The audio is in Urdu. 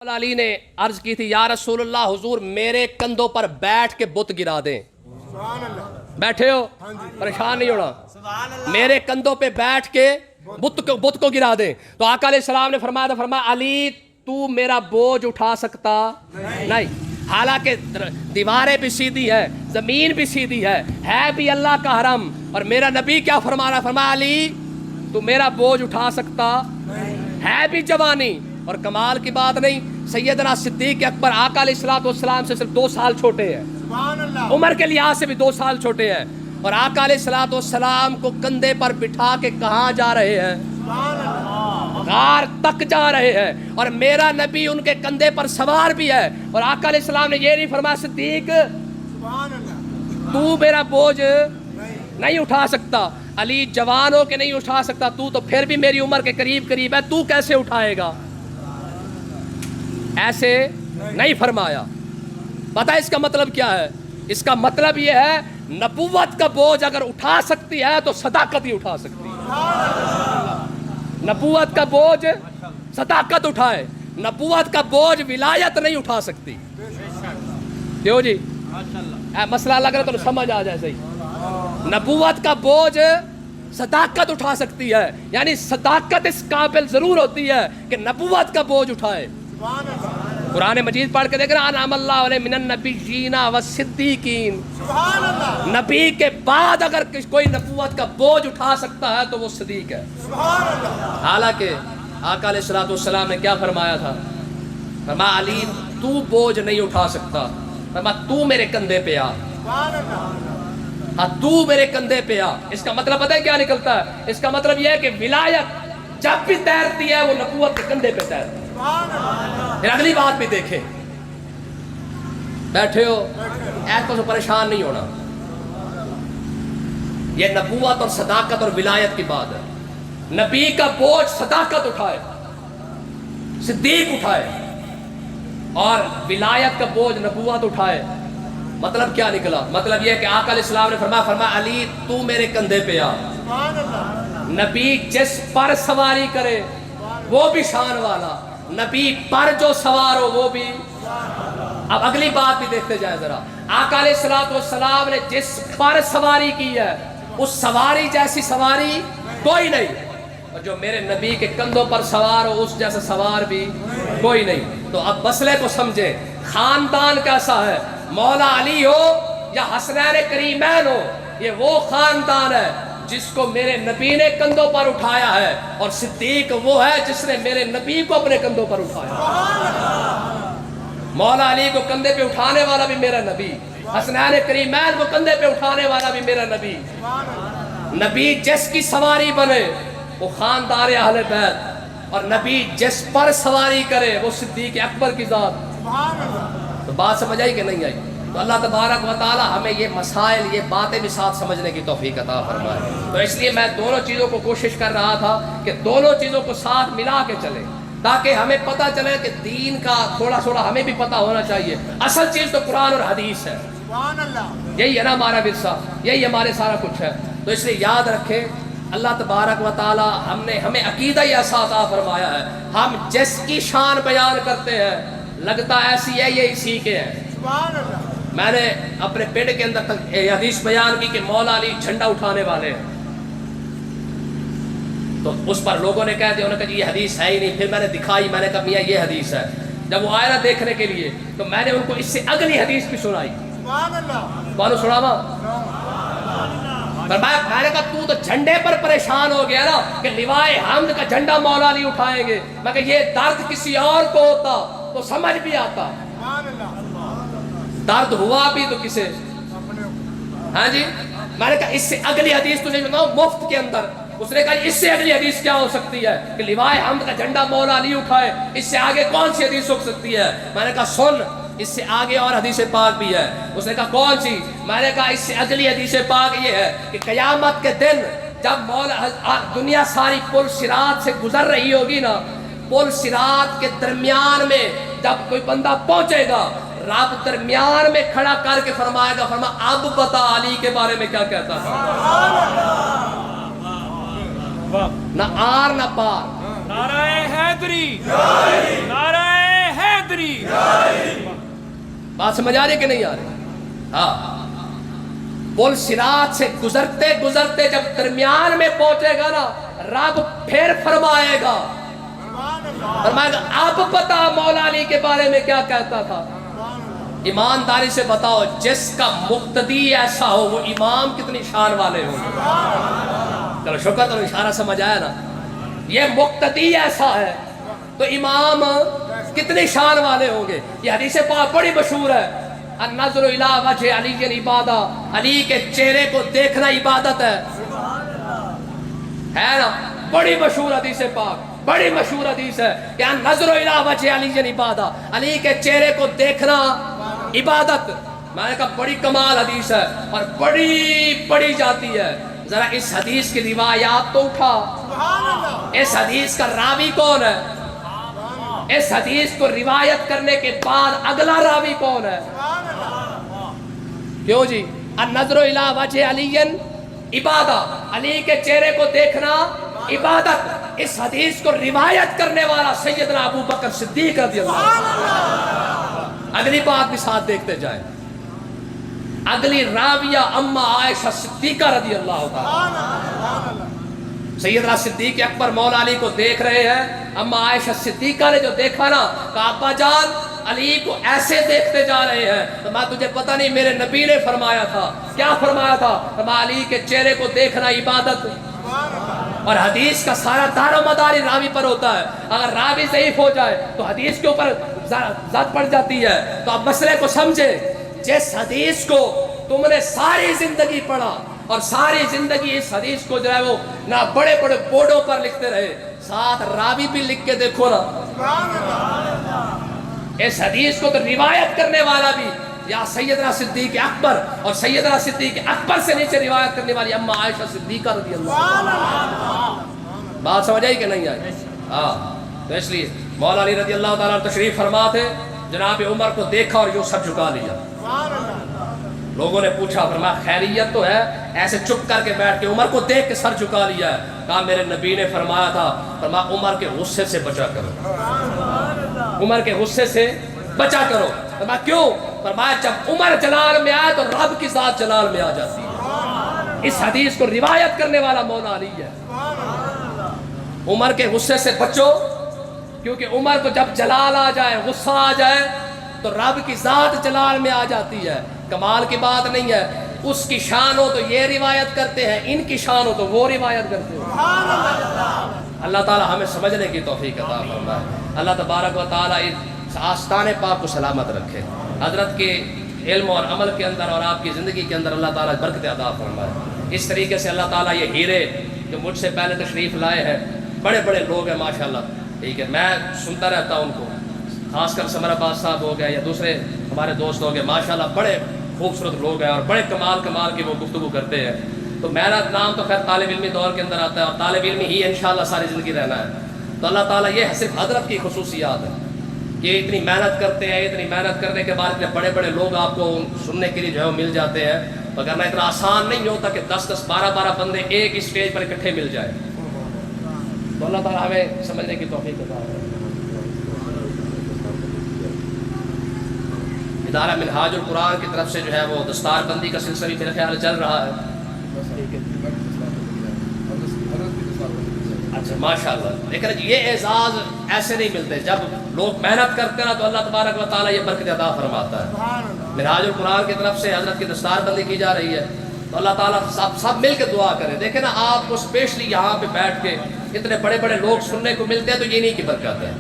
علی نے عرض کی تھی یا رسول اللہ حضور میرے کندھوں پر بیٹھ کے بت گرا دیں. بیٹھے ہو پریشان نہیں ہونا. میرے کندھوں پہ بیٹھ کے بت کو گرا دیں. تو آقا علیہ السلام نے فرمایا علی تو میرا بوجھ اٹھا سکتا نہیں. حالانکہ دیواریں بھی سیدھی ہے, زمین بھی سیدھی ہے بھی اللہ کا حرم. اور میرا نبی کیا فرمایا علی تو میرا بوجھ اٹھا سکتا ہے بھی جوانی. اور کمال کی بات نہیں, سیدنا صدیق اکبر آقا علیہ السلام سے صرف 2 سال چھوٹے ہیں, عمر کے لحاظ سے بھی 2 سال چھوٹے ہیں. اور آقا علیہ السلام کو کندھے پر بٹھا کے کہاں جا رہے ہیں؟ غار تک جا رہے ہیں. اور میرا نبی ان کے کندھے پر سوار بھی ہے. اور آقا علیہ السلام نے یہ نہیں فرمایا صدیق تو میرا بوجھ نہیں اٹھا سکتا, علی جوان ہو کے نہیں اٹھا سکتا, تو پھر بھی میری عمر کے قریب ہے, تو کیسے اٹھائے گا؟ ایسے نہیں فرمایا. پتہ ہے اس کا مطلب کیا ہے؟ اس کا مطلب یہ ہے نبوت کا بوجھ اگر اٹھا سکتی ہے تو صداقت ہی اٹھا سکتی ہے. نبوت کا بوجھ صداقت اٹھائے, نبوت کا بوجھ ولایت نہیں اٹھا سکتی. کیوں جی مسئلہ لگ رہا تو سمجھ آ جائے صحیح. نبوت کا بوجھ صداقت اٹھا سکتی ہے, یعنی صداقت اس قابل ضرور ہوتی ہے کہ نبوت کا بوجھ اٹھائے. قرآن مجید پڑھ کے دیکھ رہے انعم اللہ علیہ من النبیین والصدیقین. نبی کے بعد اگر کوئی نبوت کا بوجھ اٹھا سکتا ہے تو وہ صدیق ہے. حالانکہ آقا علیہ السلام نے کیا فرمایا تھا؟ فرمایا علی تو بوجھ نہیں اٹھا سکتا, فرمایا تو میرے کندھے پہ آ. ہاں تو میرے کندھے پہ آ. اس کا مطلب پتہ ہے کیا نکلتا ہے؟ اس کا مطلب یہ ہے کہ ولایت جب بھی تیرتی ہے وہ نبوت کے کندھے پہ تیرتی ہے. پھر اگلی بات بھی دیکھیں. بیٹھے ہو ایسے تو پریشان نہیں ہونا. یہ نبوت اور صداقت اور ولایت کی بات ہے. نبی کا بوجھ صداقت اٹھائے, صدیق اٹھائے, اور ولایت کا بوجھ نبوت اٹھائے. مطلب کیا نکلا؟ مطلب یہ کہ آقا علیہ السلام نے فرمایا علی تو میرے کندھے پہ آ. نبی جس پر سواری کرے وہ بھی شان والا, نبی پر جو سوار ہو وہ بھی. اب اگلی بات بھی دیکھتے جائیں ذرا. آقا علیہ السلام نے جس پر سواری کی ہے اس سواری جیسی سواری کوئی نہیں, اور جو میرے نبی کے کندھوں پر سوار ہو اس جیسا سوار بھی کوئی نہیں. تو اب مسئلے کو سمجھیں, خاندان کیسا ہے؟ مولا علی ہو یا حسنین کریمین ہو, یہ وہ خاندان ہے جس کو میرے نبی نے کندھوں پر اٹھایا ہے, اور صدیق وہ ہے جس نے میرے نبی کو اپنے کندھوں پر اٹھایا. مولا علی کو کندھے پہ اٹھانے والا بھی میرا نبی, حسنین کریمین کو کندھے پہ اٹھانے والا بھی میرا نبی. نبی جس کی سواری بنے وہ خاندان اہل بیت, اور نبی جس پر سواری کرے وہ صدیق اکبر کی ذات. تو بات سمجھ آئی کہ نہیں آئی؟ تو اللہ تبارک و تعالی ہمیں یہ مسائل, یہ باتیں بھی ساتھ سمجھنے کی توفیق عطا فرمائے. تو اس لیے میں دونوں چیزوں کو کوشش کر رہا تھا کہ دونوں چیزوں کو ساتھ ملا کے چلیں, تاکہ ہمیں پتہ چلے کہ دین کا تھوڑا تھوڑا ہمیں بھی پتہ ہونا چاہیے. اصل چیز تو قرآن اور حدیث ہے, یہی ہے نا ہمارا ورثہ, یہی ہمارے سارا کچھ ہے. تو اس لیے یاد رکھیں اللہ تبارک و تعالی ہمیں عقیدہ ایسا عطا فرمایا ہے, ہم جس کی شان بیان کرتے ہیں لگتا ایسی ہے یہ اسی کے ہیں. میں نے اپنے پیٹ کے اندر تک یہ حدیث بیان کی کہ مولا علی جھنڈا اٹھانے والے ہیں, تو اس پر لوگوں نے کہا کہ یہ حدیث ہے ہی نہیں. پھر میں نے دکھائی, میں نے کہا میاں یہ حدیث ہے. جب وہ آئے نا دیکھنے کے لیے تو میں نے ان کو اس سے اگلی حدیث بھی سنائی. کون سناوا؟ میں نے کہا تو جھنڈے پر پریشان ہو گیا نا کہ لوائے حمد کا جھنڈا مولا علی اٹھائیں گے. میں کہ یہ درد کسی اور کو ہوتا تو سمجھ بھی آتا, درد ہوا بھی تو کسے. ہاں جی, میں نے کہا اس سے اگلی حدیث تجھے بتاؤں مفت کے اندر. اس نے کہا اس سے اگلی حدیث کیا ہو سکتی ہے کہ لوائے حمد کا جھنڈا مولا علی اٹھائے, اس سے آگے کون سی حدیث ہو سکتی ہے؟ میں نے کہا سن, اس سے آگے اور حدیث پاک بھی ہے. اس نے کہا کون سی؟ میں نے کہا اس سے اگلی حدیث پاک یہ ہے کہ قیامت کے دن جب دنیا ساری پل صراط سے گزر رہی ہوگی نا, پل صراط کے درمیان میں جب کوئی بندہ پہنچے گا, رب درمیان میں کھڑا کر کے فرمائے گا, اب بتا علی کے بارے میں کیا کہتا تھا. نہ آر نہ پار. نعرہ حیدری, نعرہ حیدری. بات سمجھ آ رہی کہ نہیں آ رہی؟ ہاں، پل صراط سے گزرتے گزرتے جب درمیان میں پہنچے گا نا، رب پھر فرمائے گا اب پتا مولا علی کے بارے میں کیا کہتا تھا۔ ایمانداری سے بتاؤ، جس کا مقتدی ایسا ہو وہ امام کتنی شان والے ہوں گے؟ چلو شکر، تو اشارہ سمجھ آیا نا؟ یہ مقتدی ایسا ہے تو امام کتنی شان والے ہوں گے۔ یہ حدیث پاک بڑی مشہور ہے، النظر الی وجہ علی عبادہ، علی کے چہرے کو دیکھنا عبادت ہے نا؟ بڑی مشہور حدیث پاک، بڑی مشہور حدیث ہے کہ النظر الی وجہ علی عبادہ، علی کے چہرے کو دیکھنا عبادت۔ میں نے کہا بڑی کمال حدیث ہے اور بڑی پڑھی جاتی ہے۔ ذرا اس حدیث کی روایات تو اٹھا، اس حدیث کا راوی کون ہے؟ اس حدیث کو روایت کرنے کے بعد اگلا راوی کون ہے؟ کیوں جی؟ النظر الی وجہ علی عبادہ، علی کے چہرے کو دیکھنا عبادت۔ اس حدیث کو روایت کرنے والا سیدنا ابو بکر صدیق رضی اللہ عنہ۔ اگلی بات بھی ساتھ دیکھتے جائیں، اگلی راویہ اما عائشہ صدیقہ رضی اللہ تعالی۔ سیدنا صدیق اکبر مولا علی کو دیکھ رہے ہیں، اما عائشہ صدیقہ نے جو دیکھا نا، کہا ابا جان علی کو ایسے دیکھتے جا رہے ہیں تو میں تجھے پتہ نہیں میرے نبی نے فرمایا تھا، کیا فرمایا تھا؟ علی کے چہرے کو دیکھنا عبادت۔ اور حدیث کا سارا دار و مدار راوی پر ہوتا ہے۔ اگر راوی ضعیف ہو جائے تو حدیث کے اوپر زد پڑ جاتی ہے۔ تو اب مسئلے کو سمجھے، جس حدیث کو تم نے ساری زندگی پڑھا اور ساری زندگی اس حدیث کو جو ہے وہ نہ بڑے بڑے بورڈوں پر لکھتے رہے، ساتھ راوی بھی لکھ کے دیکھو نا، اس حدیث کو تو روایت کرنے والا بھی یا سیدنا صدیق اکبر اور سیدنا صدیق اکبر سے نیچے روایت کرنے والی اما عائشہ صدیقہ رضی اللہ عنہ۔ بات سمجھ آئی کہ نہیں آئی؟ ہاں، تو اس لیے مولا علی رضی اللہ تعالیٰ تشریف فرما تھے، جناب عمر کو دیکھا اور یوں سر جھکا لیا۔ لوگوں نے پوچھا، فرمایا خیریت تو ہے؟ ایسے چپ کر کے بیٹھ کے عمر کو دیکھ کے سر جھکا لیا ہے۔ کہا میرے نبی نے فرمایا تھا، فرمایا عمر کے غصے سے بچا کرو، عمر کے غصے سے بچا کرو۔ فرمایا کیوں؟ فرمایا جب عمر جلال میں آئے تو رب کی ذات جلال میں آ جاتی ہے۔ اس حدیث کو روایت کرنے والا مولا علی ہے۔ عمر کے غصے سے بچو، کیونکہ عمر کو جب جلال آ جائے، غصہ آ جائے تو رب کی ذات جلال میں آ جاتی ہے۔ کمال کی بات نہیں ہے، اس کی شان ہو تو یہ روایت کرتے ہیں، ان کی شان ہو تو وہ روایت کرتے ہیں۔ اللہ تعالیٰ ہمیں سمجھنے کی توفیق عطا فرمائے۔ اللہ تبارک و تعالیٰ اس آستان پاک کو سلامت رکھے، حضرت کے علم اور عمل کے اندر اور آپ کی زندگی کے اندر اللہ تعالیٰ برکت عطا فرمائے۔ اس طریقے سے اللہ تعالیٰ یہ ہیرے جو مجھ سے پہلے تشریف لائے ہیں، بڑے بڑے لوگ ہیں ماشاءاللہ، ٹھیک ہے، میں سنتا رہتا ہوں ان کو، خاص کر سمر عباس صاحب ہو گئے یا دوسرے ہمارے دوست ہو گئے، ماشاءاللہ بڑے خوبصورت لوگ ہیں اور بڑے کمال کی وہ گفتگو کرتے ہیں۔ تو میرا نام تو خیر طالب علمی دور کے اندر آتا ہے اور طالب علمی ہی انشاءاللہ ساری زندگی رہنا ہے۔ تو اللہ تعالیٰ یہ صرف حضرت کی خصوصیات ہے کہ اتنی محنت کرتے ہیں، اتنی محنت کرنے کے بعد اتنے بڑے بڑے لوگ آپ کو سننے کے لیے جو ہے وہ مل جاتے ہیں، وگرنہ اتنا آسان نہیں ہوتا کہ 10 12 بندے ایک اسٹیج پر اکٹھے مل جائے۔ تو اللہ تعالیٰ ہمیں سمجھنے کی توفیق عطا فرمائے۔ ادارہ منہاج القرآن کی طرف سے جو ہے وہ دستار بندی کا سلسلہ بھی میرے خیال چل رہا ہے۔ اچھا ماشاءاللہ، لیکن یہ اعزاز ایسے نہیں ملتے، جب لوگ محنت کرتے ہیں تو اللہ تبارک و تعالیٰ یہ برکت عطا فرماتا ہے۔ منہاج القرآن کی طرف سے حضرت کی دستار بندی کی جا رہی ہے، تو اللہ تعالیٰ سب مل کے دعا کریں۔ دیکھیں نا، آپ کو اسپیشلی یہاں پہ بیٹھ کے اتنے بڑے بڑے لوگ سننے کو ملتے ہیں تو یہ نہیں کی برکت ہے۔